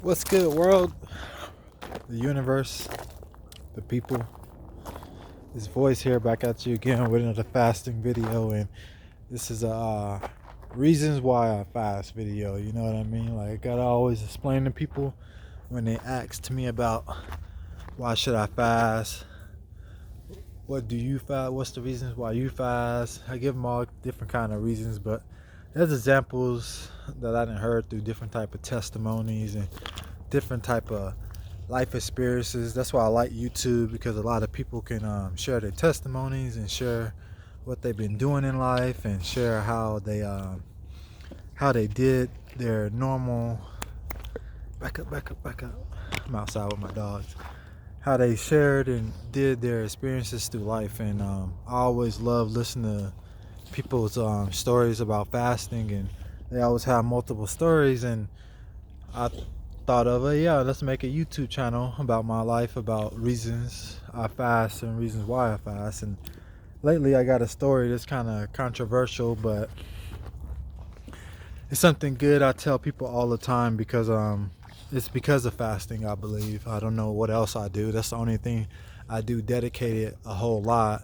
What's good, world? The universe, the people. This voice here back at you again with another fasting video, and this is a reasons why I fast video. You know what I mean? Like I gotta always explain to people when they ask to me about why should I fast, what do you fast, what's the reasons why you fast. I give them all different kind of reasons, but there's examples that I done heard through different type of testimonies and different type of life experiences. That's why I like YouTube, because a lot of people can share their testimonies and share what they've been doing in life and share how they did their normal back up. I'm outside with my dogs. How they shared and did their experiences through life, and I always love listening to people's stories about fasting, and they always have multiple stories. And I thought of it, yeah, let's make a YouTube channel about my life, about reasons I fast and reasons why I fast. And lately I got a story that's kind of controversial, but it's something good I tell people all the time, because it's because of fasting, I believe. I don't know what else I do. That's the only thing I do dedicated a whole lot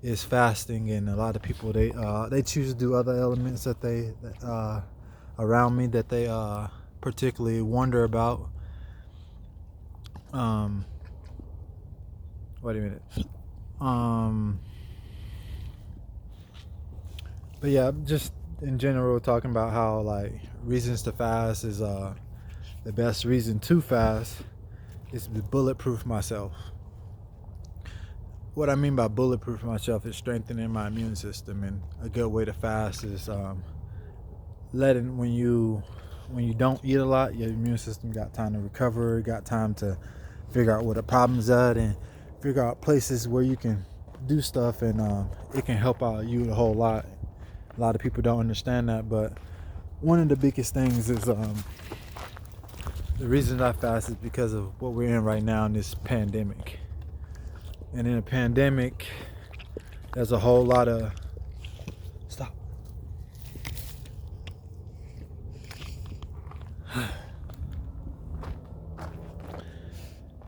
is fasting. And a lot of people, they choose to do other elements that they around me that they particularly wonder about. Um, wait a minute. Um, but yeah, just in general, talking about how like reasons to fast is the best reason to fast is to bulletproof myself. What I mean by bulletproof myself is strengthening my immune system, and a good way to fast is letting when you don't eat a lot, your immune system got time to recover, got time to figure out where the problem's at, and figure out places where you can do stuff, and it can help out you a whole lot. A lot of people don't understand that, but one of the biggest things is the reason I fast is because of what we're in right now in this pandemic. And in a pandemic, there's a whole lot of stop.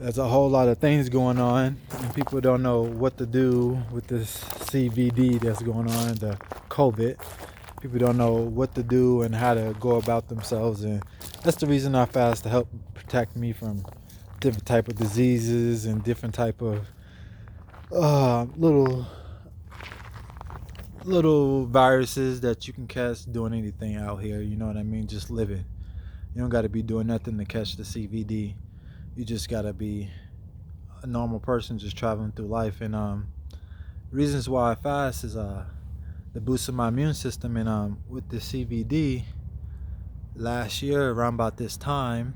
There's a whole lot of things going on, and people don't know what to do with this CVD that's going on, the COVID. People don't know what to do and how to go about themselves, and that's the reason I fast, to help protect me from different type of diseases and different type of little viruses that you can catch doing anything out here. You know what I mean? Just living. You don't got to be doing nothing to catch the CVD. You just got to be a normal person just traveling through life. And reasons why I fast is the boost of my immune system. And with the CVD last year around about this time,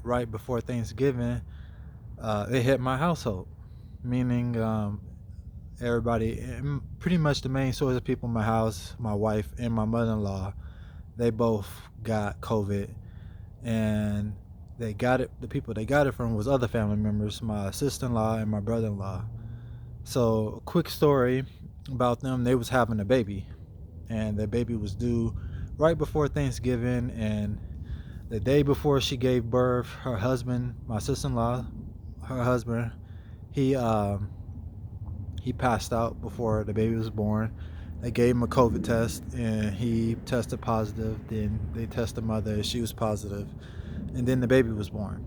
right before Thanksgiving, it hit my household, meaning everybody, pretty much the main source of people in my house, my wife and my mother-in-law, they both got COVID. And they got it, the people they got it from was other family members, my sister-in-law and my brother-in-law. So a quick story about them: they was having a baby, and the baby was due right before Thanksgiving. And the day before she gave birth, her husband, my sister-in-law, her husband, he he passed out before the baby was born. They gave him a COVID test, and he tested positive. Then they tested mother, she was positive, and then the baby was born.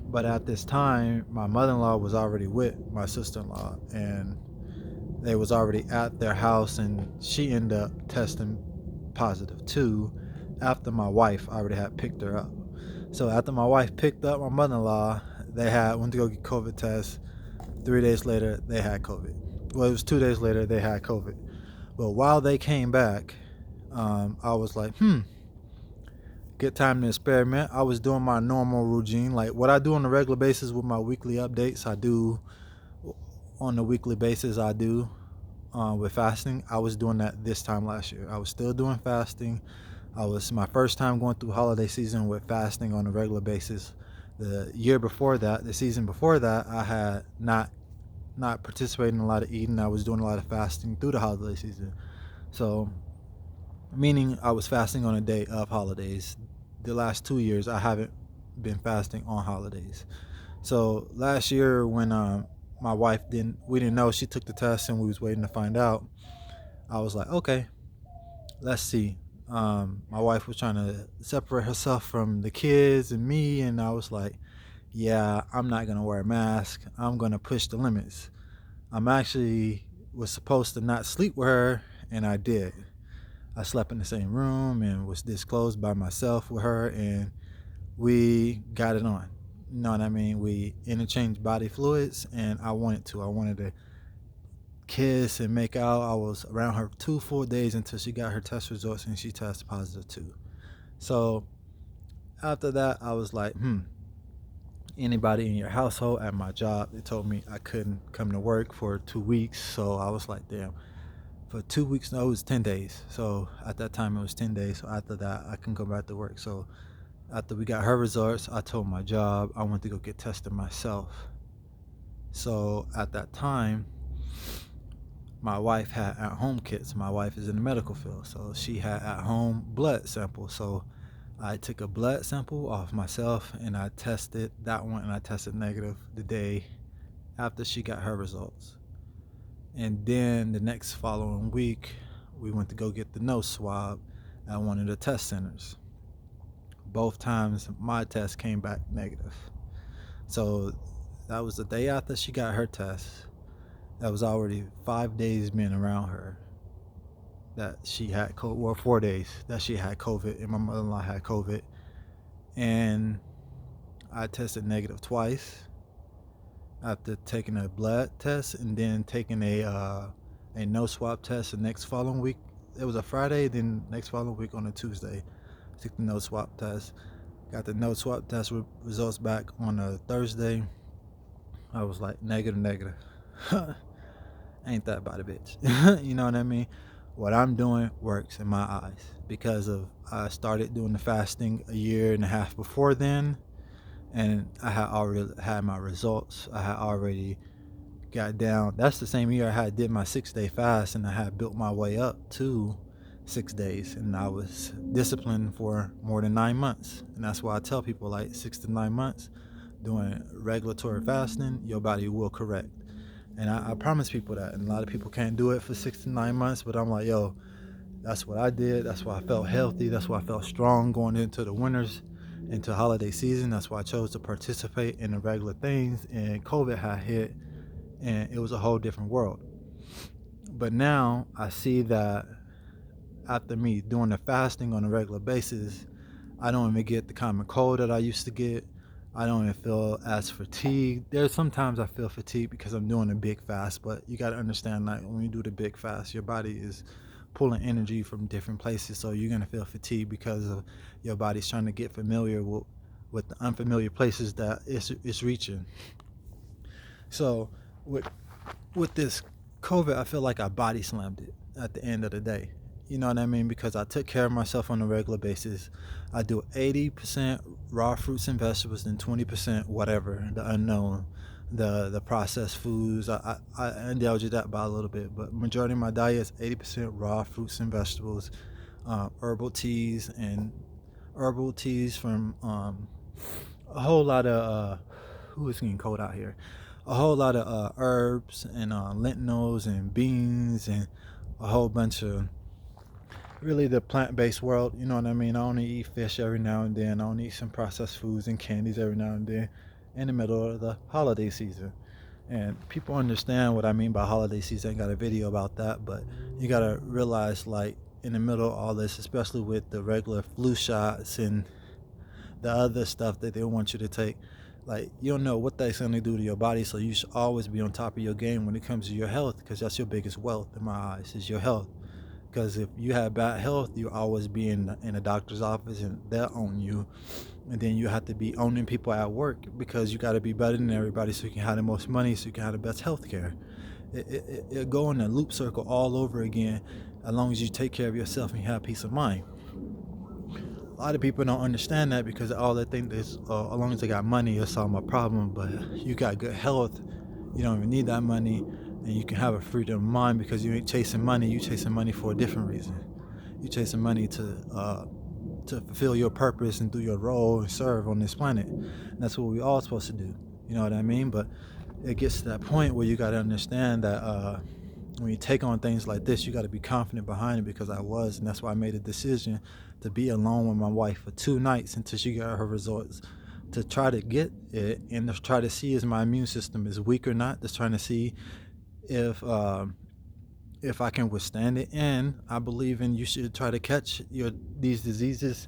But at this time, my mother-in-law was already with my sister-in-law, and they was already at their house, and she ended up testing positive too after my wife already had picked her up. So after my wife picked up my mother-in-law, they had went to go get COVID tests. 3 days later, they had COVID. Well, it was 2 days later they had COVID. But while they came back, I was like, good time to experiment. I was doing my normal routine, like what I do on a regular basis with my weekly updates. I do on a weekly basis. I do with fasting. I was doing that this time last year. I was still doing fasting. I was my first time going through holiday season with fasting on a regular basis. The year before that, the season before that, I had not participating in a lot of eating. I was doing a lot of fasting through the holiday season. So, meaning I was fasting on a day of holidays. The last 2 years, I haven't been fasting on holidays. So last year when my wife we didn't know, she took the test and we was waiting to find out. I was like, okay, let's see. My wife was trying to separate herself from the kids and me, and I was like, yeah, I'm not gonna wear a mask. I'm gonna push the limits. I'm actually was supposed to not sleep with her, and I did. I slept in the same room and was this close by myself with her, and we got it on. You know what I mean? We interchanged body fluids, and I wanted to. I wanted to kiss and make out. I was around her 2 full days until she got her test results, and she tested positive too. So after that, I was like, anybody in your household at my job, they told me I couldn't come to work for 2 weeks. So I was like, damn, for 2 weeks, no, it was 10 days. So at that time, it was 10 days. So after that, I can go back to work. So after we got her results, I told my job I went to go get tested myself. So at that time, my wife had at home kits. My wife is in the medical field. So she had at home blood samples. So I took a blood sample off myself and I tested that one, and I tested negative the day after she got her results. And then the next following week, we went to go get the nose swab at one of the test centers. Both times my test came back negative. So that was the day after she got her test. That was already 5 days being around her that she had COVID, well, 4 days that she had COVID, and my mother-in-law had COVID. And I tested negative twice after taking a blood test and then taking a nose swab test the next following week. It was a Friday, then next following week on a Tuesday, took the nose swab test. Got the nose swab test results back on a Thursday. I was like, negative. Ain't that about a bitch? You know what I mean? What I'm doing works in my eyes because of I started doing the fasting a year and a half before then, and I had already had my results. I had already got down. That's the same year I had did my 6 day fast, and I had built my way up to 6 days, and I was disciplined for more than 9 months. And that's why I tell people, like, 6 to 9 months doing regulatory fasting, your body will correct. And I promise people that. And a lot of people can't do it for 6 to 9 months, but I'm like, yo, that's what I did. That's why I felt healthy. That's why I felt strong going into the winters, into holiday season. That's why I chose to participate in the regular things. And COVID had hit, and it was a whole different world. But now I see that after me doing the fasting on a regular basis, I don't even get the common cold that I used to get. I don't even feel as fatigued. There's sometimes I feel fatigued because I'm doing a big fast, but you got to understand, like, when you do the big fast, your body is pulling energy from different places, so you're gonna feel fatigued because of your body's trying to get familiar with the unfamiliar places that it's reaching. So with this COVID, I feel like I body slammed it at the end of the day. You know what I mean? Because I took care of myself on a regular basis. I do 80% raw fruits and vegetables and 20% whatever, the unknown, the processed foods. I indulge in that by a little bit, but majority of my diet is 80% raw fruits and vegetables, herbal teas from a whole lot of who is getting cold out here, a whole lot of herbs and lentils and beans and a whole bunch of really the plant-based world. You know what I mean? I only eat fish every now and then. I only eat some processed foods and candies every now and then in the middle of the holiday season. And people understand what I mean by holiday season. I got a video about that, but you gotta realize, like, in the middle of all this, especially with the regular flu shots and the other stuff that they want you to take, like, you don't know what that's going to do to your body. So you should always be on top of your game when it comes to your health, because that's your biggest wealth in my eyes, is your health. Because if you have bad health, you always be in a doctor's office and they'll own you, and then you have to be owning people at work because you got to be better than everybody so you can have the most money, so you can have the best health care. It'll go in a loop circle all over again, as long as you take care of yourself and you have peace of mind. A lot of people don't understand that because all they think is, as long as they got money, it's all my problem. But you got good health, you don't even need that money, and you can have a freedom of mind because you ain't chasing money. You chasing money for a different reason. You chasing money to to fulfill your purpose and do your role and serve on this planet. And that's what we all supposed to do. You know what I mean? But it gets to that point where you got to understand that when you take on things like this, you got to be confident behind it, because I was, and that's why I made a decision to be alone with my wife for 2 nights until she got her results, to try to get it and to try to see if my immune system is weak or not, just trying to see if I can withstand it. And I believe in you should try to catch these diseases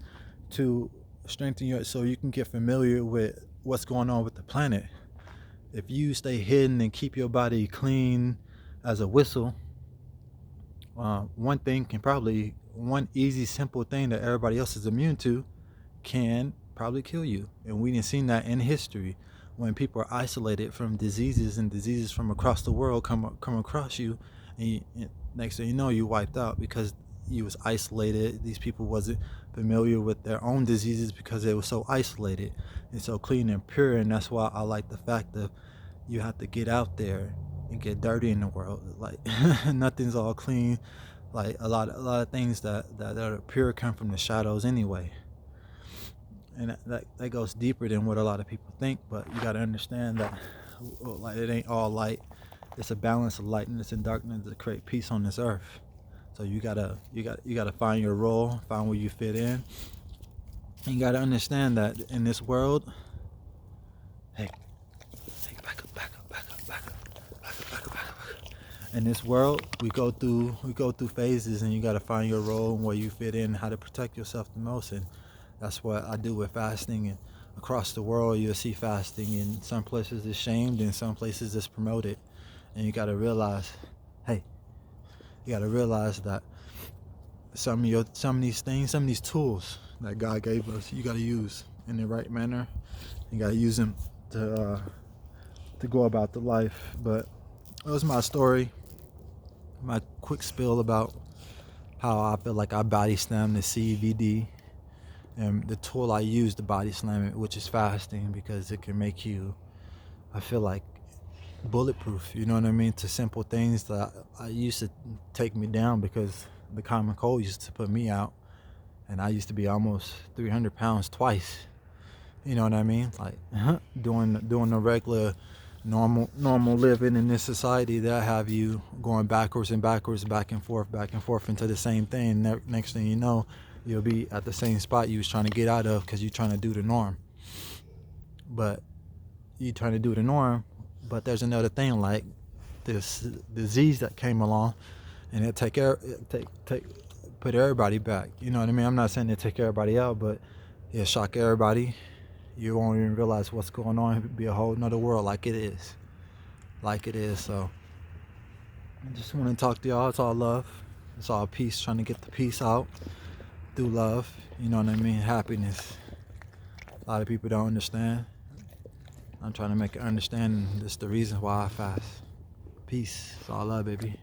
to strengthen you so you can get familiar with what's going on with the planet. If you stay hidden and keep your body clean as a whistle, one easy, simple thing that everybody else is immune to can probably kill you. And we didn't seen that in history, when people are isolated from diseases, and diseases from across the world come across you, and next thing you know, you wiped out because you was isolated. These people wasn't familiar with their own diseases because they were so isolated and so clean and pure. And that's why I like the fact that you have to get out there and get dirty in the world. Like nothing's all clean. Like a lot of things that are pure come from the shadows anyway. And that goes deeper than what a lot of people think. But you got to understand that, like, it ain't all light. It's a balance of lightness and darkness to create peace on this earth. So you gotta find your role, find where you fit in. And you gotta understand that in this world, hey, back up. In this world, we go through phases, and you gotta find your role and where you fit in, how to protect yourself the most. And that's what I do with fasting. And across the world, you'll see fasting in some places it's shamed, in some places it's promoted. And you gotta realize, that some of these things, some of these tools that God gave us, you gotta use in the right manner. You gotta use them to go about the life. But that was my story, my quick spill about how I feel like I body slam the CBD, and the tool I use to body slam it, which is fasting, because it can make you, I feel like, bulletproof. You know what I mean? To simple things that I used to take me down, because the common cold used to put me out, and I used to be almost 300 pounds twice. You know what I mean? Like doing the regular normal living in this society that have you going backwards, back and forth into the same thing. Next thing you know, you'll be at the same spot you was trying to get out of, because you're trying to do the norm. But there's another thing, like this disease that came along, and it put everybody back. You know what I mean? I'm not saying it take everybody out, but it'll shock everybody. You won't even realize what's going on. It'll be a whole nother world, like it is. So I just want to talk to y'all. It's all love. It's all peace. Trying to get the peace out through love. You know what I mean? Happiness. A lot of people don't understand. I'm trying to make it understand. That's the reason why I fast. Peace. It's all love, baby.